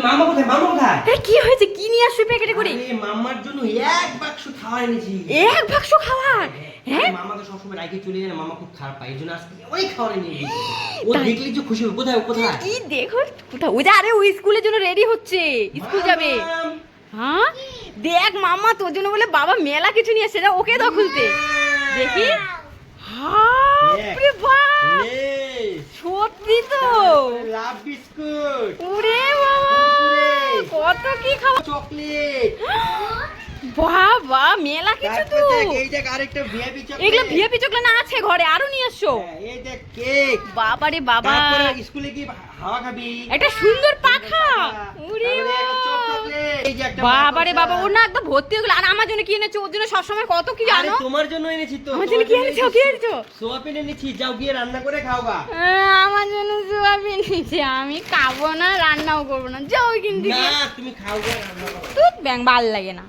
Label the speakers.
Speaker 1: মামা কোথায়? মামা কোথায়?
Speaker 2: কি হয়েছে? কি নিয়ে আসছো প্যাকেটে করে?
Speaker 1: আরে মাম্মার জন্য এক বাক্স খাবার এনেছি।
Speaker 2: এক বাক্স খাবার? হ্যাঁ,
Speaker 1: মামা তো সবসময় রাইখে চলে যায়, মামা খুব খারাপ পায়, এই জন্য আজকে অনেক খাবার নিয়ে এসেছি। ও
Speaker 2: তাই?
Speaker 1: দেখলে যে খুশি হবে। কোথায় কোথায়?
Speaker 2: কি দেখো কোথাও? ওই যে, আরে ওই স্কুলের জন্য রেডি হচ্ছে, স্কুল যাবে।
Speaker 1: মামাম।
Speaker 2: হ্যাঁ, দেখ মাম্মা তোর জন্য বলে বাবা মেলা কিছু নিয়ে এসেছে, ওকে দাও খুলতে। দেখি। বাপরে বাপ,
Speaker 1: লে।
Speaker 2: সত্যি তো?
Speaker 1: লাভ বিস্কুট,
Speaker 2: ওরে বাবা, কত কি খাবার!
Speaker 1: চকলেট।
Speaker 2: বাবা মেলা কিছু তো।
Speaker 1: তারপর দেখ, এই দেখ আরেকটা ভিআইপি চকলেট।
Speaker 2: এগুলো ভিআইপি চকলেট না আছে ঘরে, আরো নিয়ে এসছো?
Speaker 1: হ্যাঁ, এই দেখ কেক।
Speaker 2: বাবা রে বাবা,
Speaker 1: তারপরে স্কুলে কি হাওয়া খাবি?
Speaker 2: একটা সুন্দর পাখা। ওরে
Speaker 1: তারপরে একটা চপ
Speaker 2: বাবা,
Speaker 1: চকলেট। এই যে একটা
Speaker 2: বাবা রে
Speaker 1: মাকড়সা।
Speaker 2: বাবা, ওর না একদম ভর্তি হয়ে গেল। আর আমার জন্য কি এনেছো? ওর জন্য সবসময় কত কি
Speaker 1: আরে
Speaker 2: জানো।
Speaker 1: তোমার জন্য এনেছি তো।
Speaker 2: আমার জন্য কি এনেছো? কি এনেছো?
Speaker 1: সোয়াবিন এনেছি, যাও গিয়ে রান্না করে খাওগা।
Speaker 2: আমার জন্য সোয়াবিন নিচ্ছে, আমি খাবো না, রান্নাও করবো না, যাও কিন্তু।
Speaker 1: না তুমি খাওগা, রান্না করো।
Speaker 2: তুই ব্যাং ভাল লাগে না।